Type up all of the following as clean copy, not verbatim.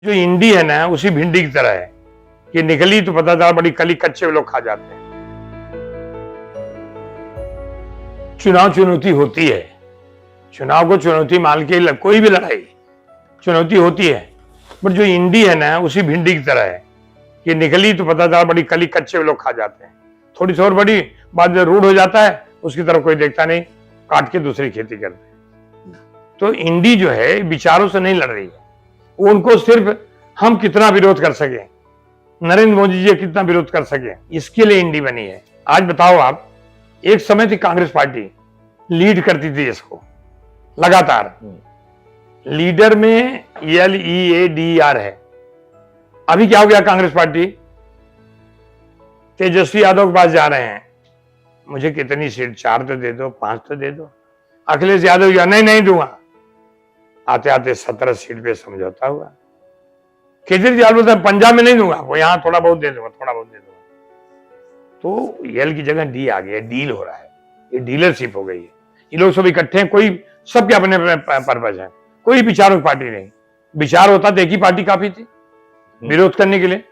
जो इंडी है ना उसी भिंडी की तरह है कि निकली तो पता चला बड़ी कली कच्चे लोग खा जाते हैं। चुनाव चुनौती होती है, चुनाव को चुनौती मान के कोई भी लड़ाई चुनौती होती है, बट जो इंडी है ना उसी भिंडी की तरह है कि निकली तो पता चला बड़ी कली कच्चे लोग खा जाते हैं। थोड़ी सी और बड़ी बाद में रूढ़ हो जाता है, उसकी तरफ कोई देखता नहीं, काट के दूसरी खेती करते हैं। तो इंडी जो है विचारों से नहीं लड़ रही है, उनको सिर्फ हम कितना विरोध कर सके, नरेंद्र मोदी जी कितना विरोध कर सके, इसके लिए इंडी बनी है। आज बताओ आप, एक समय थी कांग्रेस पार्टी लीड करती थी इसको लगातार, लीडर में LEADER है। अभी क्या हो गया, कांग्रेस पार्टी तेजस्वी यादव के पास जा रहे हैं, मुझे कितनी सीट, 4 तो दे दो, 5 तो दे दो। अखिलेश यादव या नहीं दूंगा, आते आते 17 सीट पे समझौता हुआ। केजरीवाल बोलता है पंजाब में नहीं दूंगा, वो यहां थोड़ा बहुत दे दूंगा, थोड़ा बहुत दे दूंगा। तो एल की जगह डी आ गया, डील हो रहा है, ये डीलरशिप हो गई है। ये लोग सब इकट्ठे हैं, कोई सबके अपने पर्पज है, कोई विचारों की पार्टी नहीं। विचार होता तो एक ही पार्टी काफी थी विरोध करने के लिए,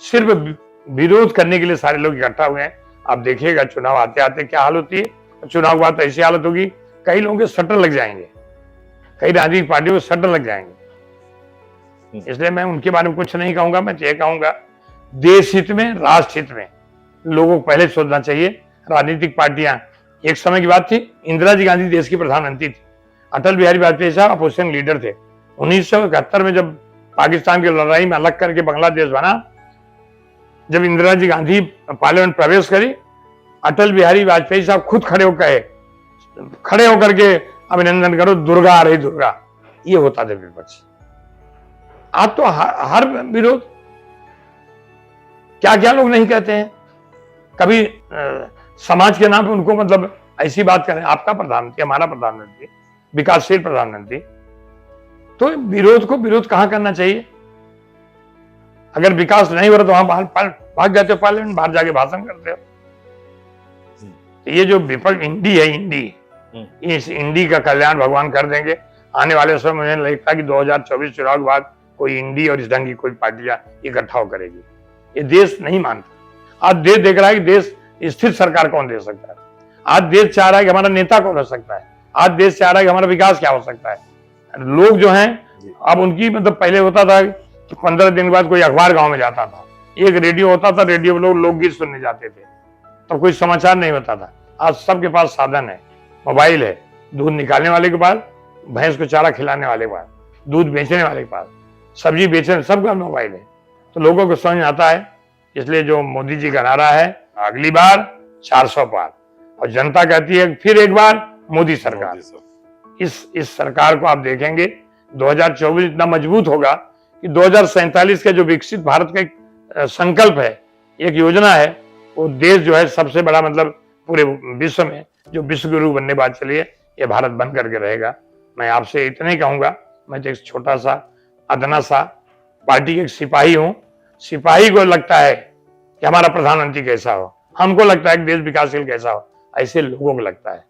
सिर्फ विरोध करने के लिए सारे लोग इकट्ठा हुए हैं। आप देखिएगा चुनाव आते आते क्या हाल होती है। चुनाव के बाद ऐसी हालत होगी, कई लोगों के शटर लग जाएंगे, कई राजनीतिक पार्टियों में शटर लग जाएंगे। इसलिए मैं उनके बारे में कुछ नहीं कहूंगा, मैं ये कहूंगा देश हित में, राष्ट्र हित में लोगों को पहले सोचना चाहिए। राजनीतिक पार्टियां, एक समय की बात थी, इंदिरा जी गांधी देश की प्रधानमंत्री थी, अटल बिहारी वाजपेयी साहब अपोजिशन लीडर थे। 1971 में जब पाकिस्तान की लड़ाई में अलग करके बांग्लादेश बना, जब इंदिरा जी गांधी पार्लियामेंट प्रवेश करी, अटल बिहारी वाजपेयी साहब खुद खड़े होकर के अभिनंदन करो, दुर्गा आ रही दुर्गा, ये होता था विपक्ष। आज तो हर विरोध, क्या क्या लोग नहीं कहते हैं, कभी समाज के नाम पे उनको मतलब ऐसी बात करें, आपका प्रधानमंत्री, हमारा प्रधानमंत्री, विकासशील प्रधानमंत्री। तो विरोध को विरोध कहां करना चाहिए? अगर विकास नहीं हो रहा तो वहां भाग जाते हो पार्लियामेंट, बाहर जाके भाषण करते हो। तो ये जो विपक्ष इंडी है, इंडी, इस इंडी का कल्याण भगवान कर देंगे। आने वाले समय मुझे लगता है कि 2024 चुनाव के बाद कोई इंडी और इस ढंग की कोई पार्टियां इकट्ठा करेगी। ये देश नहीं मानता। आज देश देख रहा है कि देश स्थिर सरकार कौन दे सकता है। आज देश चाह रहा है कि हमारा नेता कौन हो सकता है। आज देश चाह रहा है कि हमारा विकास क्या हो सकता है। लोग जो हैं अब उनकी मतलब पहले होता था कि 15 दिन बाद कोई अखबार गांव में जाता था, एक रेडियो होता था, रेडियो में लोग लोकगीत सुनने जाते थे, तो कोई समाचार नहीं होता था। आज सबके पास साधन है, मोबाइल है, दूध निकालने वाले के पास, भैंस को चारा खिलाने वाले के पास, दूध बेचने वाले के पास, सब्जी बेचने, सबका मोबाइल है। तो लोगों को समझ आता है। इसलिए जो मोदी जी का नारा है, अगली बार 400 पार, और जनता कहती है फिर एक बार मोदी सरकार। इस सरकार को आप देखेंगे 2024 इतना मजबूत होगा कि 2047 का जो विकसित भारत का एक संकल्प है, एक योजना है, वो देश जो है सबसे बड़ा मतलब पूरे विश्व में जो विश्व गुरु बनने बात चली है, ये भारत बन करके रहेगा। मैं आपसे इतना ही कहूंगा, मैं तो एक छोटा सा अदना सा पार्टी के एक सिपाही हूं। सिपाही को लगता है कि हमारा प्रधानमंत्री कैसा हो, हमको लगता है कि देश विकासशील कैसा हो, ऐसे लोगों को लगता है।